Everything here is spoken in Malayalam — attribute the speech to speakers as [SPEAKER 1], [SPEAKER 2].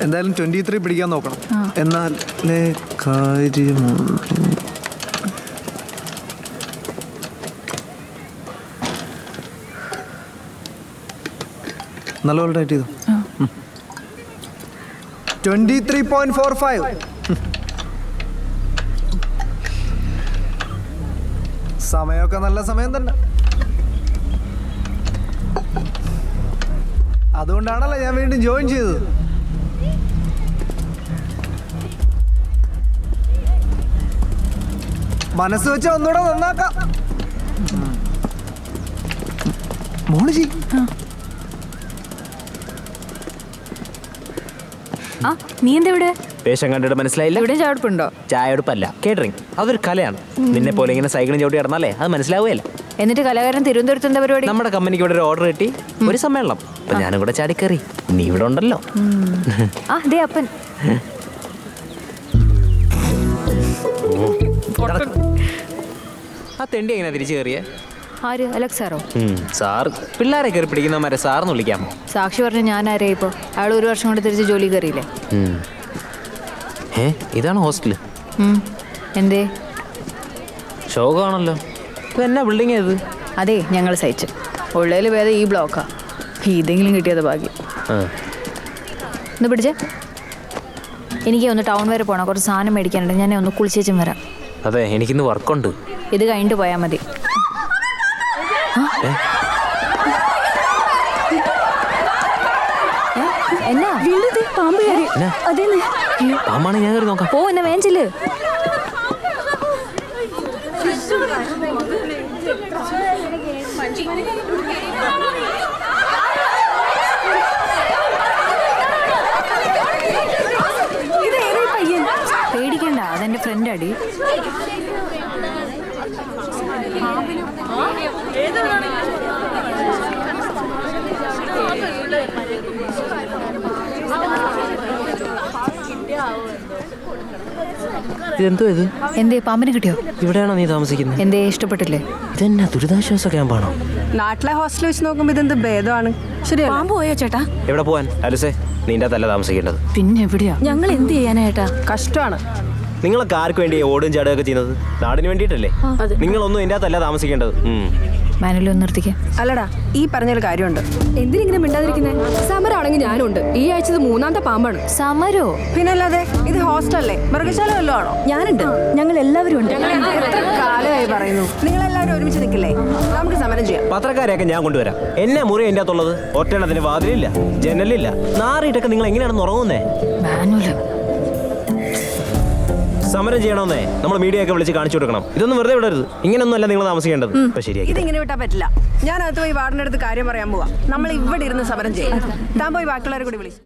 [SPEAKER 1] എന്തായാലും 23 പിടിക്കാൻ നോക്കണം. എന്നാലേ കാര്യമുള്ളൂ. നല്ലപോലെ ടൈറ്റ് ചെയ്തു. 23.45. സമയമൊക്കെ നല്ല സമയം തന്നെ. അതുകൊണ്ടാണല്ലോ ഞാൻ വീണ്ടും ജോയിൻ ചെയ്തത്. മനസ്സ് വെച്ച ഒന്നുകൂടെ നന്നാക്കാം. മോളിജി
[SPEAKER 2] നീ എന്താ ഇവിടെ?
[SPEAKER 3] വേഷം കണ്ടിട്ട് മനസ്സിലായില്ല.
[SPEAKER 2] ഇവിടെ ചാടുപ്പുണ്ടോ?
[SPEAKER 3] ചായടുപ്പല്ല, കേറ്ററിംഗ്. അതൊരു കലയാണ്. നിന്നെ പോലെ ഇങ്ങനെ സൈക്കിളും ചവിട്ടി നടന്നാലേ അത് മനസ്സിലാവുകയല്ല.
[SPEAKER 2] എന്നിട്ട് കലാകാരൻ തിരുവനന്തപുരത്ത് എന്താ പരിപാടി?
[SPEAKER 3] നമ്മുടെ കമ്പനിക്ക് ഇവിടെ ഒരു ഓർഡർ കിട്ടി, ഒരു സമ്മേളനം. അപ്പൊ ഞാനും കൂടെ ചാടിക്കറി. നീ ഇവിടെ ഉണ്ടല്ലോ.
[SPEAKER 2] ദേ അപ്പൻ.
[SPEAKER 3] ആ തെണ്ടി എങ്ങനെയാ തിരിച്ചു കയറിയേ?
[SPEAKER 2] ആര്? അലക്സ് സാറോ?
[SPEAKER 3] സാറ് പിള്ളേരെ കയറി പിടിക്കുന്നവരെ സാറിന് വിളിക്കാമോ?
[SPEAKER 2] സാക്ഷി പറഞ്ഞ ഞാൻ ആരേ ഇപ്പൊ? അയാൾ ഒരു വർഷം കൊണ്ട് തിരിച്ച് ജോലി കയറിയില്ലേ?
[SPEAKER 3] ഇതാണ് ഹോസ്റ്റല്.
[SPEAKER 2] എന്തേ?
[SPEAKER 3] ശോകമാണല്ലോ. ഇതെന്നാ ബിൽഡിംഗ് ഇത്?
[SPEAKER 2] അതെ, ഞങ്ങൾ സഹിച്ചു. ഉള്ളതിൽ ഭേദം ഈ ബ്ലോക്കാ. ഇതെങ്കിലും കിട്ടിയത് ഭാഗ്യം. ഒന്ന് പിടിച്ചേ. എനിക്ക് ഒന്ന് ടൗൺ വരെ പോകണം, കുറച്ച് സാധനം മേടിക്കാനുണ്ട്. ഞാൻ ഒന്ന് കുളിച്ചേച്ചും വരാം.
[SPEAKER 3] അതെ, എനിക്കിന്ന് വർക്കുണ്ട്.
[SPEAKER 2] ഇത് കഴിഞ്ഞിട്ട് പോയാൽ മതി. എന്നാ
[SPEAKER 3] പാമ്പാണ്, ഞാൻ കയറി നോക്കാം.
[SPEAKER 2] പോ, എന്നെ വേഞ്ചില്. പേടിക്കണ്ട, അതെന്റെ ഫ്രണ്ട് അടി.
[SPEAKER 3] ഇതെന്തോ ഇത്?
[SPEAKER 2] എന്തേ, പാമ്പിനെ കിട്ടിയോ?
[SPEAKER 3] ഇവിടെയാണോ നീ താമസിക്കുന്നത്?
[SPEAKER 2] എന്തേ, ഇഷ്ടപ്പെട്ടില്ലേ?
[SPEAKER 3] ഇതെന്നാ ദുരിതാശ്വാസ ക്യാമ്പാണോ?
[SPEAKER 4] നാട്ടിലെ ഹോസ്റ്റലിൽ വെച്ച് നോക്കുമ്പോ ഇതെന്ത് ഭേദമാണ്. ശരിയാ.
[SPEAKER 2] പാമ്പ് പോയോ ചേട്ടാ?
[SPEAKER 3] എവിടെ പോവാൻ അലസേ? നിന്റെ തല്ല താമസിക്കേണ്ടത്.
[SPEAKER 2] പിന്നെ എവിടെയാ? ഞങ്ങൾ എന്ത് ചെയ്യാനായിട്ടാ?
[SPEAKER 4] കഷ്ടമാണ്.
[SPEAKER 3] നിങ്ങളൊക്കെ ആർക്ക് വേണ്ടി ഓടും ചാടുകയൊക്കെ ചെയ്യുന്നത്? നാടിന് വേണ്ടിയിട്ടല്ലേ? നിങ്ങളൊന്നും ഇതിൻ്റെ അകത്തല്ല താമസിക്കേണ്ടത്.
[SPEAKER 2] മാനുവൽ ഒന്ന് നിർത്തിക്കേ.
[SPEAKER 4] അല്ലടാ, ഈ പറഞ്ഞൊരു കാര്യമുണ്ട്.
[SPEAKER 5] എന്തിനിങ്ങനെ മിണ്ടാതിരിക്കുന്നത്? സമരമാണെങ്കിൽ ഞാനുണ്ട്. ഈ ആഴ്ച 3ാമത്തെ പാമ്പാണ്.
[SPEAKER 2] സമരോ?
[SPEAKER 4] പിന്നല്ലാതെ, ഇത് ഹോസ്റ്റലല്ലേ, മൃഗശാല വല്ലതും ആണോ?
[SPEAKER 5] ഞാനുണ്ട്, ഞങ്ങൾ എല്ലാവരും ഉണ്ട്.
[SPEAKER 4] എത്ര കാലമായി പറയുന്നു. നിങ്ങളെല്ലാവരും ഒരുമിച്ച് നിൽക്കില്ലേ? നമുക്ക് സമരം ചെയ്യാം.
[SPEAKER 3] പത്രക്കാരെയൊക്കെ ഞാൻ കൊണ്ടുവരാം. എന്നെ മുറി എൻ്റെ അകത്തുള്ളത് ഒറ്റണത്തിന് വാതിലില്ല, ജനലില്ല. നാറിയിട്ടൊക്കെ നിങ്ങൾ എങ്ങനെയാണെന്ന് ഉറങ്ങുന്നേ?
[SPEAKER 2] മാനുവൽ
[SPEAKER 3] സമരം ചെയ്യണമെന്നേ നമ്മൾ മീഡിയ ഒക്കെ വിളിച്ച് കാണിച്ചു കൊടുക്കണം. ഇതൊന്നും വെറുതെ വിടരുത്. ഇങ്ങനെയൊന്നും അല്ല നിങ്ങൾ താമസിക്കേണ്ടത്. ശരിയാക്കി
[SPEAKER 4] ഇതിങ്ങനെ വിട്ടാ പറ്റില്ല. ഞാൻ അകത്ത് പോയി വാർഡിന്റെ അടുത്ത് കാര്യം പറയാൻ പോവാം. നമ്മൾ ഇവിടെ ഇരുന്ന് സമരം ചെയ്യാം. താൻ പോയി ബാക്കിയുള്ളവരെ കൂടി വിളിച്ചു.